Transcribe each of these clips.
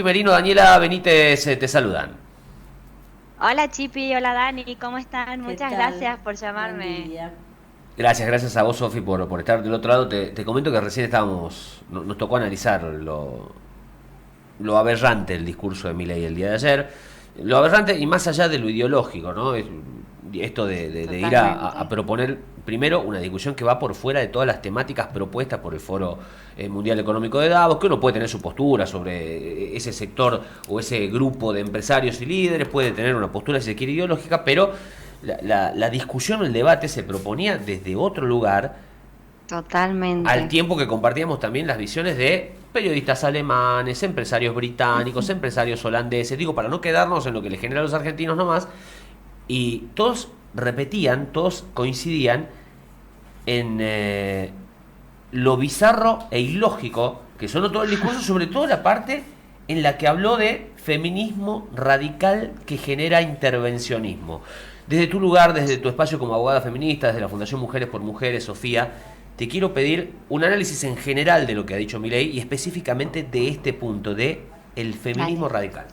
Merino, Daniela Benítez, te saludan. Hola Chipi, hola Dani, ¿cómo están? ¿Qué Muchas tal? gracias por Buen llamarme. día. Gracias a vos, Sofi, por estar del otro lado. Te comento que recién nos tocó analizar lo aberrante del discurso de Milei el día de ayer. Lo aberrante y más allá de lo ideológico, ¿no? Esto de ir a Totalmente. proponer, primero, una discusión que va por fuera de todas las temáticas propuestas por el Foro Mundial Económico de Davos, que uno puede tener su postura sobre ese sector o ese grupo de empresarios y líderes, puede tener una postura, si se quiere, ideológica, pero la discusión, el debate se proponía desde otro lugar, al Totalmente. tiempo que compartíamos también las visiones de periodistas alemanes, empresarios británicos, empresarios holandeses, digo, para no quedarnos en lo que le genera a los argentinos nomás, y todos repetían, todos coincidían en lo bizarro e ilógico que sonó todo el discurso, sobre todo la parte en la que habló de feminismo radical que genera intervencionismo. Desde tu lugar, desde tu espacio como abogada feminista, desde la Fundación Mujeres por Mujeres, Sofía, te quiero pedir un análisis en general de lo que ha dicho Milei y específicamente de este punto, de el feminismo Dale. radical.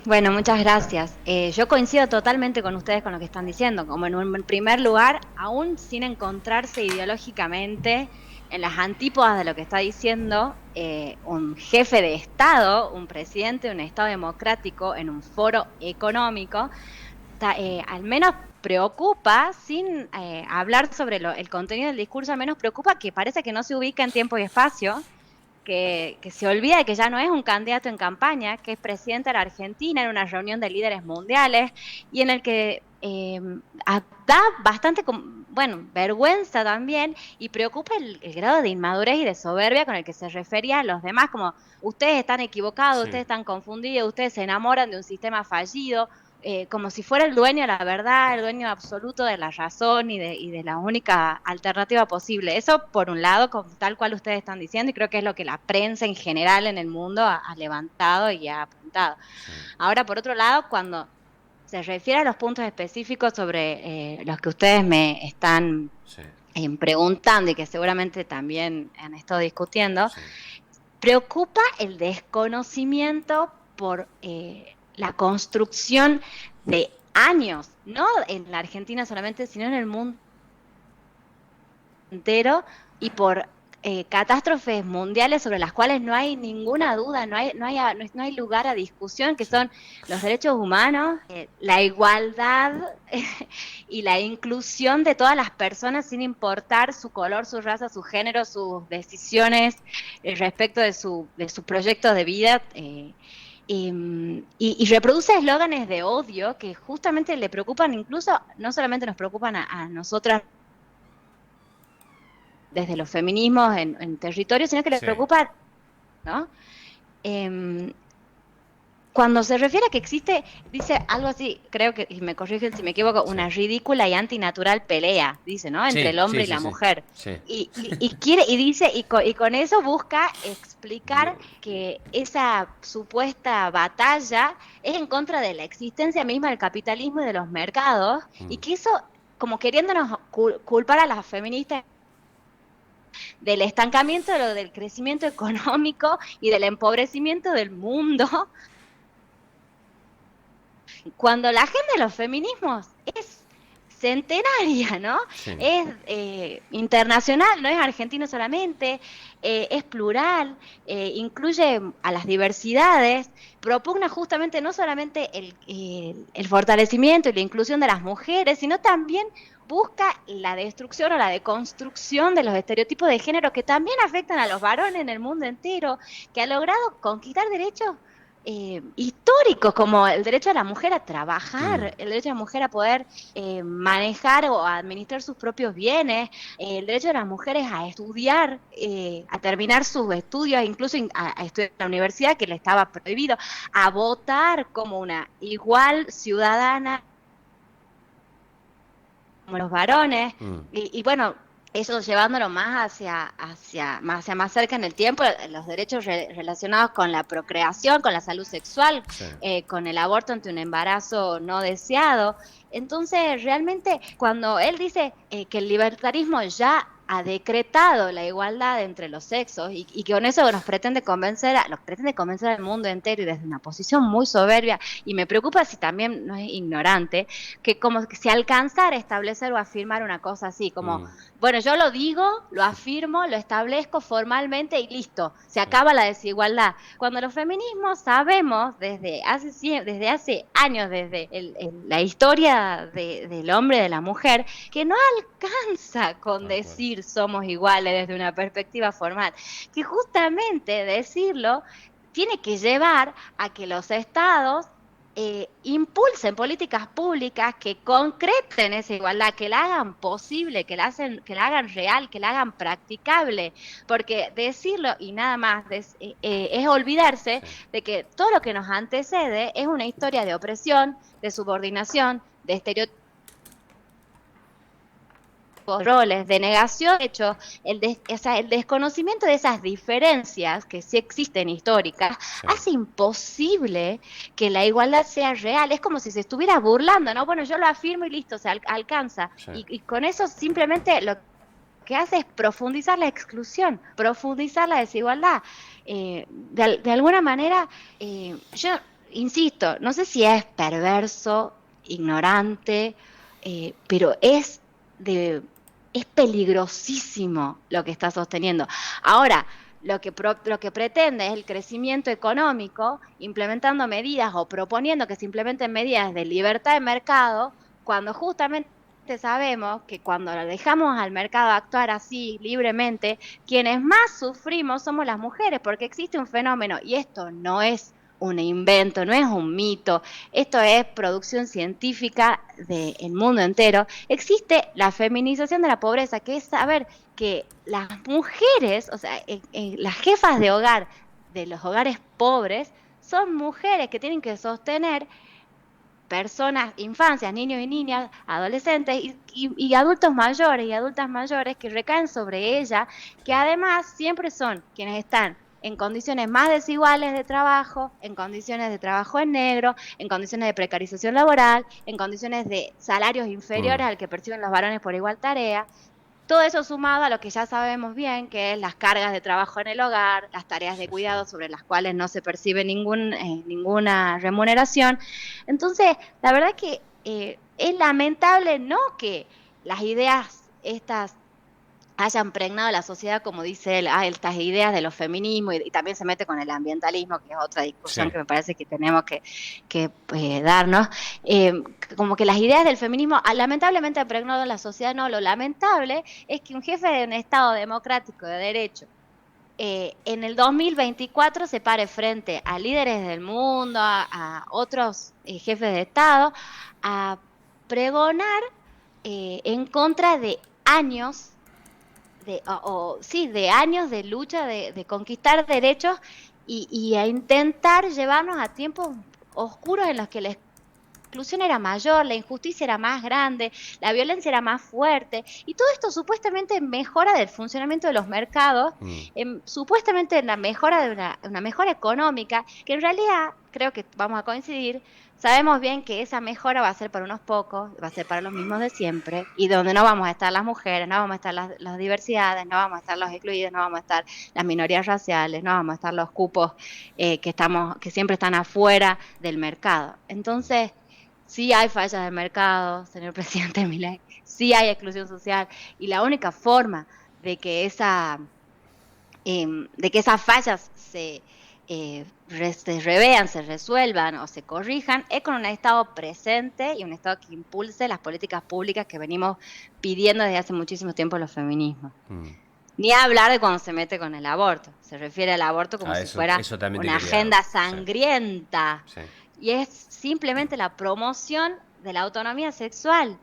Bueno, muchas gracias. Yo coincido totalmente con ustedes con lo que están diciendo. Como en un primer lugar, aún sin encontrarse ideológicamente en las antípodas de lo que está diciendo un jefe de Estado, un presidente de un Estado democrático en un foro económico, al menos preocupa, sin hablar sobre el contenido del discurso, al menos preocupa que parece que no se ubica en tiempo y espacio, que se olvida de que ya no es un candidato en campaña, que es presidente de la Argentina en una reunión de líderes mundiales y en el que da bastante, bueno, vergüenza también y preocupa el grado de inmadurez y de soberbia con el que se refería a los demás, como ustedes están equivocados, Sí. ustedes están confundidos, ustedes se enamoran de un sistema fallido, como si fuera el dueño de la verdad, el dueño absoluto de la razón y de la única alternativa posible. Eso por un lado, tal cual ustedes están diciendo, y creo que es lo que la prensa en general en el mundo ha levantado y ha apuntado. Sí, Ahora, por otro lado, cuando se refiere a los puntos específicos sobre los que ustedes me están sí, preguntando y que seguramente también han estado discutiendo, sí. preocupa el desconocimiento por la construcción de años, no en la Argentina solamente, sino en el mundo entero y por catástrofes mundiales sobre las cuales no hay ninguna duda, no hay lugar a discusión, que Sí. son los derechos humanos, la igualdad y la inclusión de todas las personas sin importar su color, su raza, su género, sus decisiones respecto de su proyecto de vida. Y reproduce eslóganes de odio que justamente le preocupan, incluso no solamente nos preocupan a nosotras desde los feminismos en territorio, sino que le Sí. preocupa, ¿no? Eh, Cuando se refiere a que existe, dice algo así, creo que, y me corrigen si me equivoco, Sí. una ridícula y antinatural pelea, dice, ¿no? Entre el Sí, sí, hombre y sí, la sí. mujer. Sí. Y quiere, y dice, y con eso busca explicar Dios. que esa supuesta batalla es en contra de la existencia misma del capitalismo y de los mercados, y Mm. que eso, como queriéndonos culpar a las feministas del estancamiento, del crecimiento económico y del empobrecimiento del mundo, cuando la agenda de los feminismos es centenaria, ¿no? Sí. Es internacional, no es argentino solamente, es plural, incluye a las diversidades, propugna justamente no solamente el fortalecimiento y la inclusión de las mujeres, sino también busca la destrucción o la deconstrucción de los estereotipos de género que también afectan a los varones en el mundo entero, que ha logrado conquistar derechos históricos como el derecho a la mujer a Mm. trabajar, el derecho a la mujer a poder manejar o a administrar sus propios bienes, el derecho de las mujeres a estudiar, a terminar sus estudios, incluso a estudiar en la universidad que le estaba prohibido, a votar como una igual ciudadana como los varones, Mm. y bueno, eso llevándolo más más cerca en el tiempo, los derechos relacionados con la procreación, con la salud sexual, Sí. con el aborto ante un embarazo no deseado. Entonces, realmente, cuando él dice que el libertarismo ya ha decretado la igualdad entre los sexos y que con eso nos pretende convencer al mundo entero y desde una posición muy soberbia, y me preocupa si también no es ignorante, que como que si alcanzara a establecer o afirmar una cosa así, como, bueno, yo lo digo, lo afirmo, lo establezco formalmente y listo, se acaba la desigualdad. Cuando los feminismos sabemos desde hace años, desde la historia del hombre y de la mujer, que no alcanza con decir somos iguales desde una perspectiva formal, que justamente decirlo tiene que llevar a que los estados impulsen políticas públicas que concreten esa igualdad, que la hagan posible, que la hagan real, que la hagan practicable, porque decirlo y nada más es olvidarse de que todo lo que nos antecede es una historia de opresión, de subordinación, de estereotipos, roles, de negación. De hecho, el desconocimiento de esas diferencias que sí existen históricas hace imposible que la igualdad sea real. Es como si se estuviera burlando, ¿no? Bueno, yo lo afirmo y listo, se alcanza. Y con eso simplemente lo que hace es profundizar la exclusión, profundizar la desigualdad. De alguna manera, yo insisto, no sé si es perverso, ignorante, pero es peligrosísimo lo que está sosteniendo. Ahora, lo que pretende es el crecimiento económico, implementando medidas o proponiendo que se implementen medidas de libertad de mercado, cuando justamente sabemos que cuando dejamos al mercado actuar así libremente, quienes más sufrimos somos las mujeres, porque existe un fenómeno, y esto no es un invento, no es un mito, esto es producción científica del mundo entero. Existe la feminización de la pobreza, que es saber que las mujeres, o sea, las jefas de hogar de los hogares pobres, son mujeres que tienen que sostener personas, infancias, niños y niñas, adolescentes y adultos mayores y adultas mayores que recaen sobre ella, que además siempre son quienes están en condiciones más desiguales de trabajo, en condiciones de trabajo en negro, en condiciones de precarización laboral, en condiciones de salarios inferiores al que perciben los varones por igual tarea. Todo eso sumado a lo que ya sabemos bien, que es las cargas de trabajo en el hogar, las tareas de cuidado sobre las cuales no se percibe ninguna remuneración. Entonces, la verdad que es lamentable no que las ideas estas hayan pregnado la sociedad, como dice él, estas ideas de los feminismos, y también se mete con el ambientalismo, que es otra discusión que me parece que tenemos que darnos, como que las ideas del feminismo lamentablemente han pregnado la sociedad. No, lo lamentable es que un jefe de un Estado democrático de derecho en el 2024 se pare frente a líderes del mundo, a otros jefes de Estado, a pregonar en contra de años de años de lucha, de conquistar derechos y a intentar llevarnos a tiempos oscuros en los que la exclusión era mayor, la injusticia era más grande, la violencia era más fuerte, y todo esto supuestamente en mejora del funcionamiento de los mercados, supuestamente en la mejora de una mejora económica, que en realidad, creo que vamos a coincidir, sabemos bien que esa mejora va a ser para unos pocos, va a ser para los mismos de siempre, y donde no vamos a estar las mujeres, no vamos a estar las diversidades, no vamos a estar los excluidos, no vamos a estar las minorías raciales, no vamos a estar los cupos que siempre están afuera del mercado. Entonces, sí hay fallas del mercado, señor presidente Milei, sí hay exclusión social, y la única forma de que esas fallas se revean, se resuelvan o se corrijan es con un Estado presente y un Estado que impulse las políticas públicas que venimos pidiendo desde hace muchísimo tiempo los feminismos. Ni hablar de cuando se mete con el aborto, se refiere al aborto como si fuera una agenda sangrienta. Sí. Y es simplemente la promoción de la autonomía sexual.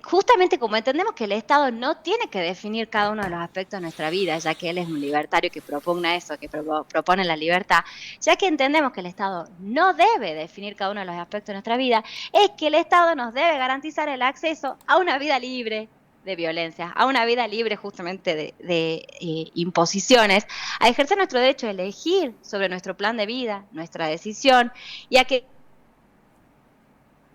Justamente como entendemos que el Estado no tiene que definir cada uno de los aspectos de nuestra vida, ya que él es un libertario que propugna eso, que propone la libertad, ya que entendemos que el Estado no debe definir cada uno de los aspectos de nuestra vida, es que el Estado nos debe garantizar el acceso a una vida libre de violencia, a una vida libre justamente de imposiciones, a ejercer nuestro derecho a elegir sobre nuestro plan de vida, nuestra decisión, y a que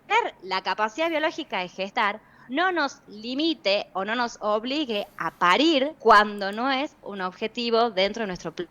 tener la capacidad biológica de gestar no nos limite o no nos obligue a parir cuando no es un objetivo dentro de nuestro plan.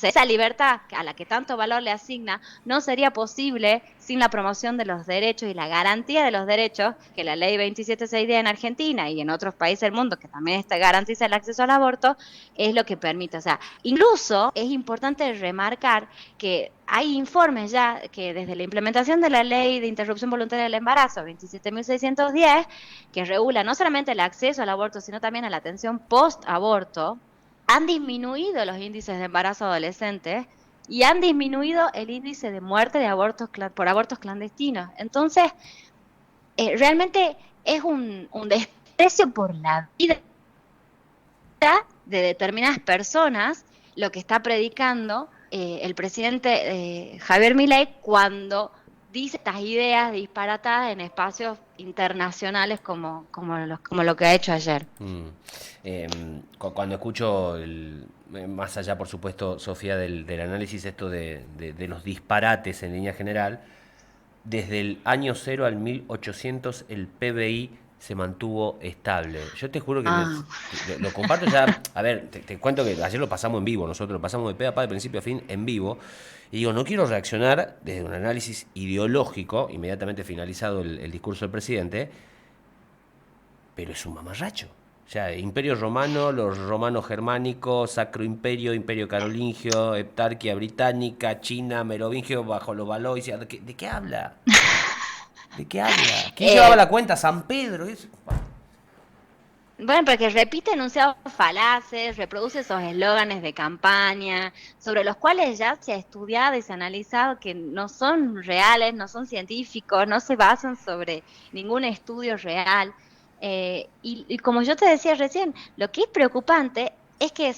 Esa libertad a la que tanto valor le asigna no sería posible sin la promoción de los derechos y la garantía de los derechos que la ley 2762 en Argentina y en otros países del mundo que también garantiza el acceso al aborto es lo que permite. O sea, incluso es importante remarcar que hay informes ya que desde la implementación de la ley de interrupción voluntaria del embarazo 27.610 que regula no solamente el acceso al aborto sino también a la atención post-aborto, han disminuido los índices de embarazo adolescentes y han disminuido el índice de muerte de por abortos clandestinos. Entonces, realmente es un desprecio por la vida de determinadas personas lo que está predicando el presidente Javier Milei cuando dice estas ideas disparatadas en espacios internacionales como lo que ha hecho ayer. Cuando escucho, más allá por supuesto, Sofía, del análisis esto de los disparates en línea general, desde el año 0 al 1800 el PBI se mantuvo estable. Yo te juro que lo comparto ya. A ver, te cuento que ayer lo pasamos en vivo, nosotros lo pasamos de pe a pa, de principio a fin, en vivo. Y digo, no quiero reaccionar desde un análisis ideológico, inmediatamente finalizado el discurso del presidente, pero es un mamarracho. O sea, Imperio Romano, los romanos germánicos, Sacro Imperio, Imperio Carolingio, Heptarquia Británica, China, Merovingio, bajo los Valois. ¿De qué habla? ¿De qué habla? ¿Quién llevaba la cuenta? San Pedro. Bueno, porque repite enunciados falaces, reproduce esos eslóganes de campaña, sobre los cuales ya se ha estudiado y se ha analizado que no son reales, no son científicos, no se basan sobre ningún estudio real. Y como yo te decía recién, lo que es preocupante es que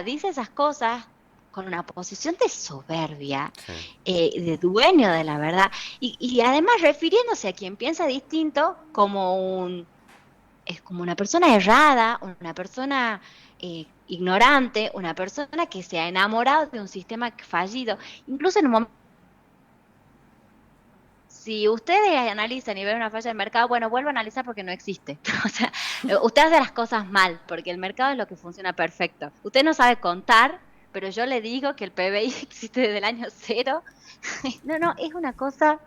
dice esas cosas con una posición de soberbia, de dueño de la verdad, y además refiriéndose a quien piensa distinto es como una persona errada, una persona ignorante, una persona que se ha enamorado de un sistema fallido, incluso en un momento. Si ustedes analizan y ven una falla del mercado, bueno, vuelvo a analizar porque no existe. O sea, usted hace las cosas mal, porque el mercado es lo que funciona perfecto. Usted no sabe contar, pero yo le digo que el PBI existe desde el año 0. No, es una cosa.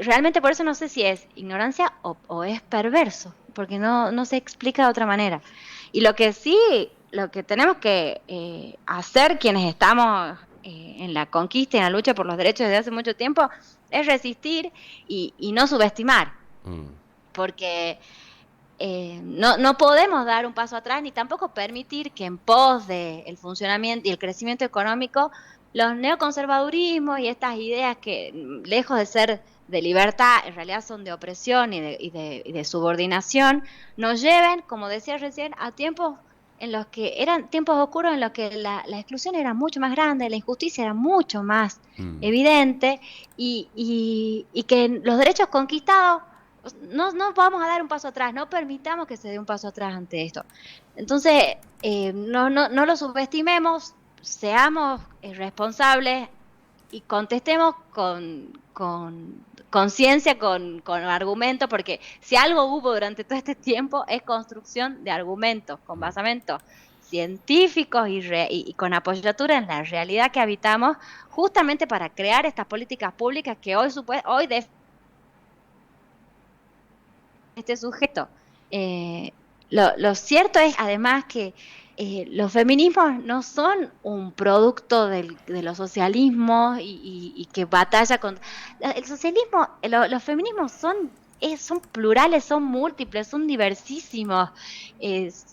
Realmente por eso no sé si es ignorancia o es perverso, porque no se explica de otra manera. Y lo que tenemos que hacer quienes estamos en la conquista y en la lucha por los derechos desde hace mucho tiempo es resistir y no subestimar, porque no podemos dar un paso atrás ni tampoco permitir que en pos del funcionamiento y el crecimiento económico los neoconservadurismos y estas ideas que lejos de ser de libertad en realidad son de opresión y de subordinación nos lleven, como decía recién, a tiempos en los que eran tiempos oscuros en los que la exclusión era mucho más grande, la injusticia era mucho más evidente y que los derechos conquistados no vamos a dar un paso atrás, no permitamos que se dé un paso atrás ante esto. Entonces, no lo subestimemos, seamos responsables y contestemos con conciencia, con argumentos, porque si algo hubo durante todo este tiempo es construcción de argumentos, con basamentos científicos y con apoyatura en la realidad que habitamos, justamente para crear estas políticas públicas que hoy este sujeto. Lo cierto es además que los feminismos no son un producto de los socialismos y que batalla contra el socialismo. Los feminismos son plurales, son múltiples, son diversísimos.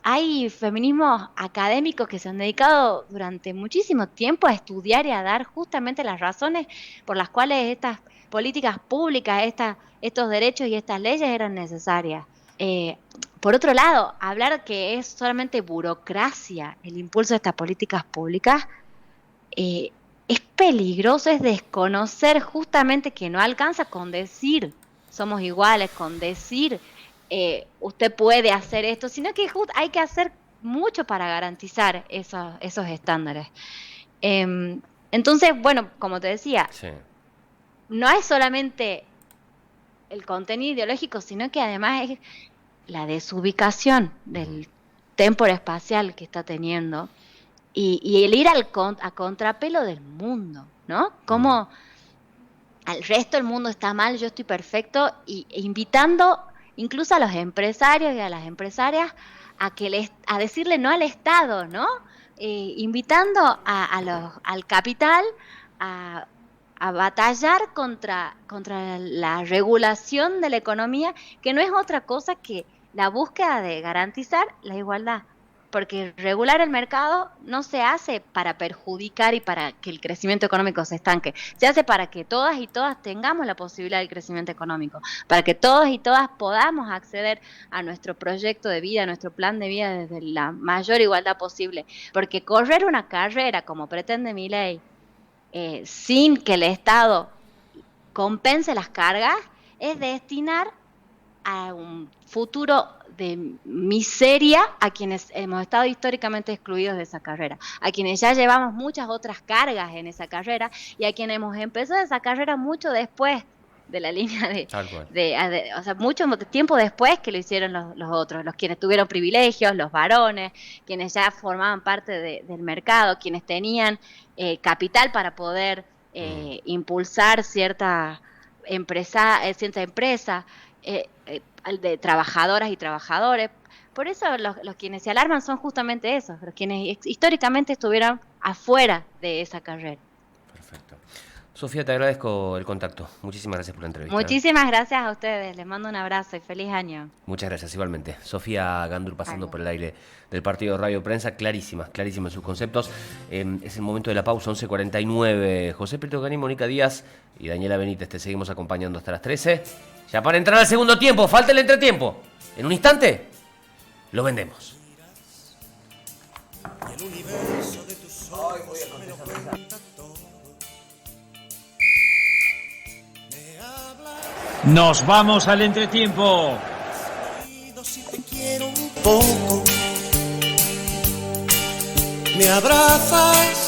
Hay feminismos académicos que se han dedicado durante muchísimo tiempo a estudiar y a dar justamente las razones por las cuales estas políticas públicas, estos derechos y estas leyes eran necesarias. Por otro lado, hablar que es solamente burocracia el impulso de estas políticas públicas es peligroso, es desconocer justamente que no alcanza con decir somos iguales, con decir usted puede hacer esto, sino que hay que hacer mucho para garantizar esos estándares. Entonces, bueno, como te decía, no es solamente el contenido ideológico, sino que además es la desubicación del temporo espacial que está teniendo y el ir a contrapelo del mundo, ¿no? Como al resto del mundo está mal, yo estoy perfecto, e invitando incluso a los empresarios y a las empresarias a decirle no al Estado, ¿no? Invitando al capital a batallar contra la regulación de la economía, que no es otra cosa que la búsqueda de garantizar la igualdad. Porque regular el mercado no se hace para perjudicar y para que el crecimiento económico se estanque. Se hace para que todas y todas tengamos la posibilidad del crecimiento económico, para que todos y todas podamos acceder a nuestro proyecto de vida, a nuestro plan de vida desde la mayor igualdad posible. Porque correr una carrera, como pretende Milei, sin que el Estado compense las cargas, es destinar a un futuro de miseria a quienes hemos estado históricamente excluidos de esa carrera, a quienes ya llevamos muchas otras cargas en esa carrera y a quienes hemos empezado esa carrera mucho después de la línea o sea, mucho tiempo después que lo hicieron los otros, los quienes tuvieron privilegios, los varones, quienes ya formaban parte del mercado, quienes tenían capital para poder impulsar cierta empresa, de trabajadoras y trabajadores. Por eso los quienes se alarman son justamente esos, los quienes históricamente estuvieron afuera de esa carrera. Perfecto. Sofía, te agradezco el contacto. Muchísimas gracias por la entrevista. Muchísimas gracias a ustedes. Les mando un abrazo y feliz año. Muchas gracias, igualmente. Sofía Gandur pasando por el aire del partido de Radio Prensa. Clarísimas en sus conceptos. Es el momento de la pausa, 11:49. José Prieto Gani, Mónica Díaz y Daniela Benítez. Te seguimos acompañando hasta las 13. Ya para entrar al segundo tiempo, falta el entretiempo. En un instante, lo vendemos. El universo de tus ojos me lo cuenta todo. Nos vamos al entretiempo. Si te quiero un poco, me abrazas